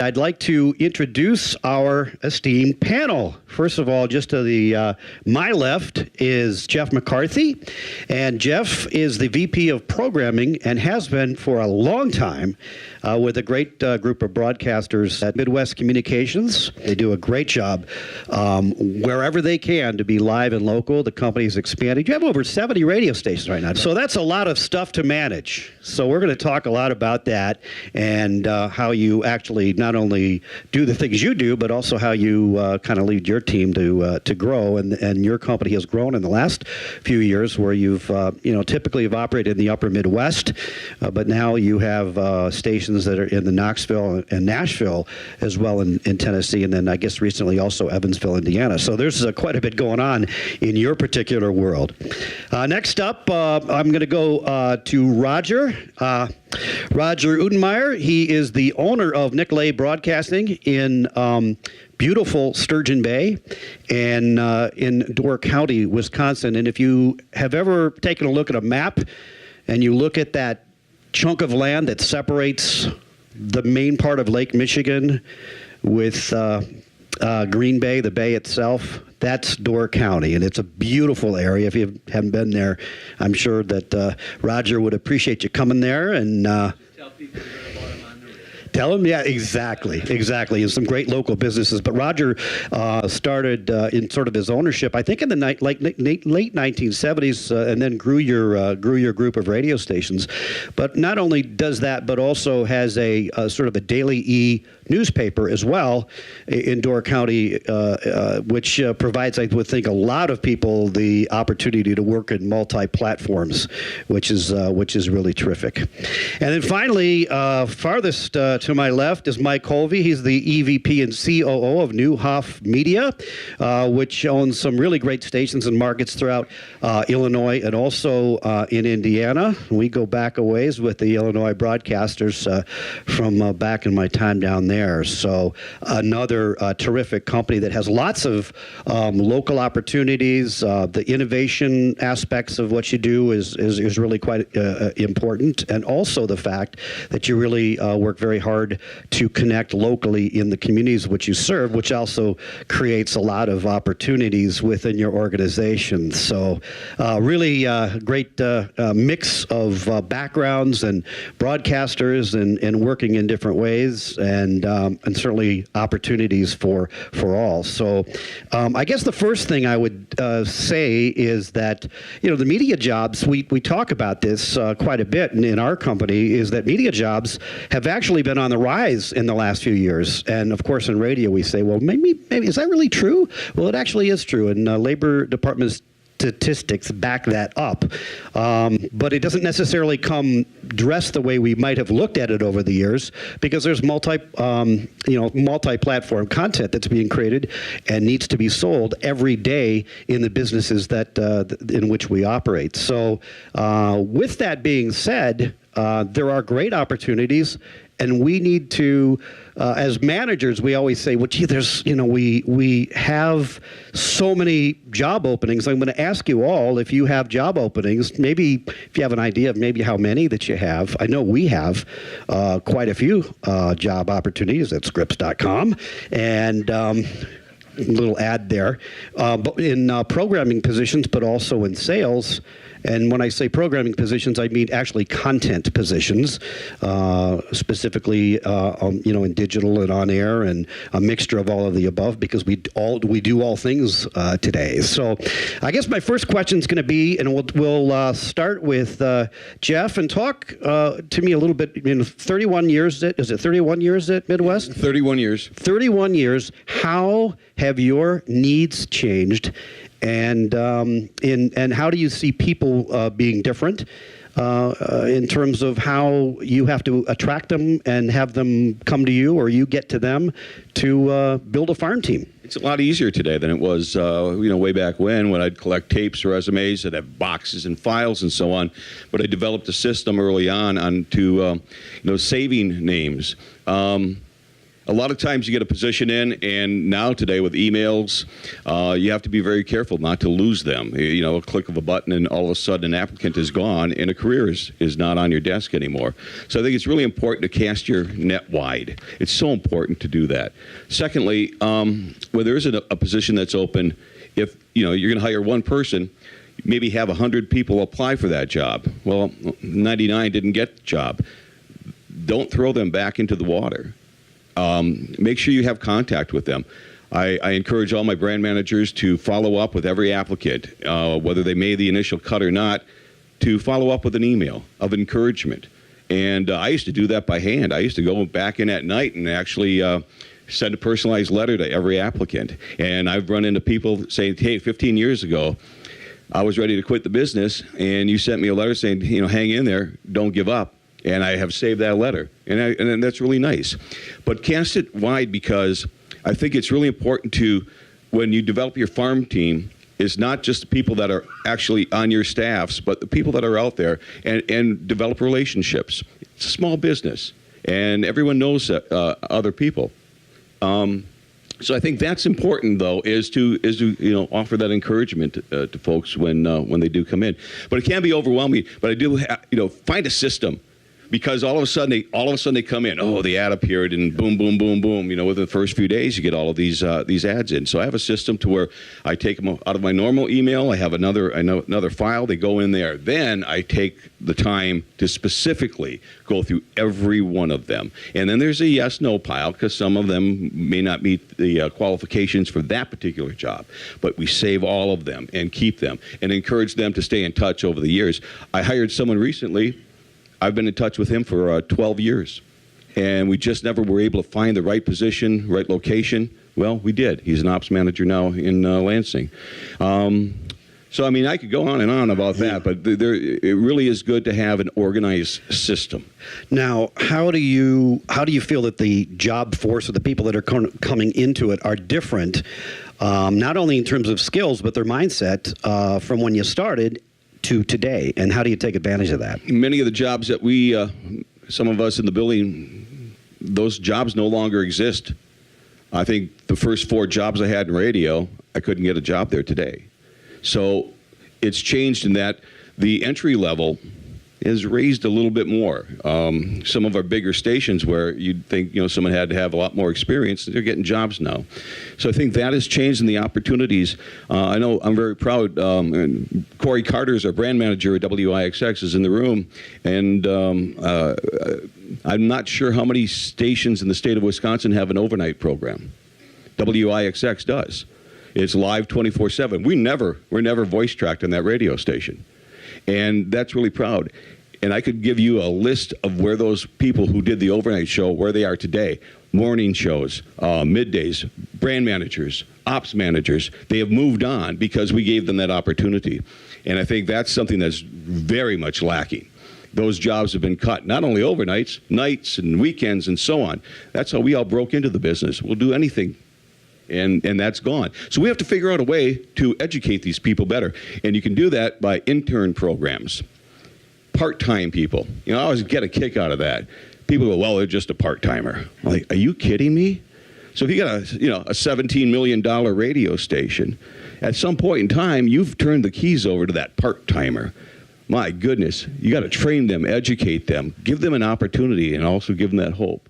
I'd like to introduce our esteemed panel. First of all, just to my left is Jeff McCarthy, and Jeff is the VP of Programming and has been for a long time with a great group of broadcasters at Midwest Communications. They do a great job wherever they can to be live and local. The company's expanding. You have over 70 radio stations right now, so that's a lot of stuff to manage. So we're going to talk a lot about that and how you actually not only do the things you do, but also how you kind of lead your team to grow. And your company has grown in the last few years, where you've typically have operated in the upper Midwest, but now you have stations that are in the Knoxville and Nashville, as well in Tennessee, and then I guess recently also Evansville, Indiana. So there's quite a bit going on in your particular world. Next up, I'm going to go to Roger. Roger Uthnemer. He is the owner of Nicolet Broadcasting in beautiful Sturgeon Bay and in Door County, Wisconsin. And if you have ever taken a look at a map and you look at that chunk of land that separates the main part of Lake Michigan with Green Bay, the bay itself, that's Door County, and it's a beautiful area. If you haven't been there, I'm sure that Roger would appreciate you coming there and tell people about him on the radio. Tell them, yeah, exactly, and some great local businesses. But Roger started in sort of his ownership, I think, in the late 1970s, and then grew your group of radio stations. But not only does that, but also has a sort of a daily newspaper as well in Door County, which provides, I would think, a lot of people the opportunity to work in multi-platforms, which is really terrific. And then finally, farthest to my left is Mike Hulvey. He's the EVP and COO of Neuhoff Media, which owns some really great stations and markets throughout Illinois and also in Indiana. We go back a ways with the Illinois broadcasters from back in my time down there. So another terrific company that has lots of local opportunities. The innovation aspects of what you do is really quite important, and also the fact that you really work very hard to connect locally in the communities which you serve, which also creates a lot of opportunities within your organization. So really great mix of backgrounds and broadcasters and working in different ways, and certainly opportunities for all. So I guess the first thing I would say is that, the media jobs, we talk about this quite a bit in our company, is that media jobs have actually been on the rise in the last few years. And of course in radio we say, well, maybe is that really true? Well, it actually is true, and Labor Department statistics back that up. But it doesn't necessarily come dressed the way we might have looked at it over the years, because there's multi-platform content that's being created and needs to be sold every day in the businesses that in which we operate. So with that being said, there are great opportunities, and we need to, as managers, we always say, well, gee, we have so many job openings. I'm going to ask you all, if you have job openings, maybe if you have an idea of maybe how many that you have. I know we have quite a few job opportunities at Scripps.com, and little ad there, but in programming positions, but also in sales. And when I say programming positions, I mean actually content positions, specifically, in digital and on air, and a mixture of all of the above, because we do all things today. So, I guess my first question is going to be, and we'll start with Jeff, and talk to me a little bit. 31 years. Is it 31 years at Midwest? 31 years. 31 years. How have your needs changed? And how do you see people being different in terms of how you have to attract them and have them come to you, or you get to them to build a farm team? It's a lot easier today than it was, way back when I'd collect tapes or resumes that have boxes and files and so on. But I developed a system early on to saving names. A lot of times you get a position in, and now today with emails, you have to be very careful not to lose them. You know, a click of a button and all of a sudden an applicant is gone and a career is not on your desk anymore. So I think it's really important to cast your net wide. It's so important to do that. Secondly, when there is a position that's open, if you know you're going to hire one person, maybe have 100 people apply for that job. Well, 99 didn't get the job. Don't throw them back into the water. Make sure you have contact with them. I encourage all my brand managers to follow up with every applicant, whether they made the initial cut or not, to follow up with an email of encouragement. And I used to do that by hand. I used to go back in at night and actually send a personalized letter to every applicant. And I've run into people saying, hey, 15 years ago, I was ready to quit the business, and you sent me a letter saying, you know, hang in there, don't give up. And I have saved that letter, and that's really nice. But cast it wide, because I think it's really important to, when you develop your farm team, is not just the people that are actually on your staffs, but the people that are out there, and develop relationships. It's a small business, and everyone knows other people. So I think that's important, though, is to you know, offer that encouragement to folks when they do come in. But it can be overwhelming. But I do you know, find a system. Because all of a sudden they come in. Oh, the ad appeared, and boom, boom, boom, boom. You know, within the first few days, you get all of these ads in. So I have a system to where I take them out of my normal email. I have another file. They go in there. Then I take the time to specifically go through every one of them. And then there's a yes/no pile, because some of them may not meet the qualifications for that particular job. But we save all of them and keep them and encourage them to stay in touch over the years. I hired someone recently. I've been in touch with him for 12 years, and we just never were able to find the right position, right location. Well, we did. He's an ops manager now in Lansing. So, I mean, I could go on and on about that, but it really is good to have an organized system. Now, how do you feel that the job force, or the people that are coming into it, are different, not only in terms of skills, but their mindset from when you started to today, and how do you take advantage of that? Many of the jobs that we, some of us in the building, those jobs no longer exist. I think the first 4 jobs I had in radio, I couldn't get a job there today. So it's changed in that the entry level is raised a little bit more. Some of our bigger stations where you'd think, you know, someone had to have a lot more experience, they're getting jobs now. So I think that has changed in the opportunities. I know I'm very proud. Corey Carter's our brand manager at WIXX is in the room, and I'm not sure how many stations in the state of Wisconsin have an overnight program. WIXX does. It's live 24/7. We're never voice tracked on that radio station. And that's really proud. And I could give you a list of where those people who did the overnight show, where they are today. Morning shows, middays, brand managers, ops managers. They have moved on because we gave them that opportunity. And I think that's something that's very much lacking. Those jobs have been cut, not only overnights, nights and weekends and so on. That's how we all broke into the business. We'll do anything. And that's gone. So we have to figure out a way to educate these people better. And you can do that by intern programs. Part-time people. You know, I always get a kick out of that. People go, well, they're just a part-timer. I'm like, are you kidding me? So if you got a $17 million radio station, at some point in time, you've turned the keys over to that part-timer. My goodness, you got to train them, educate them, give them an opportunity, and also give them that hope.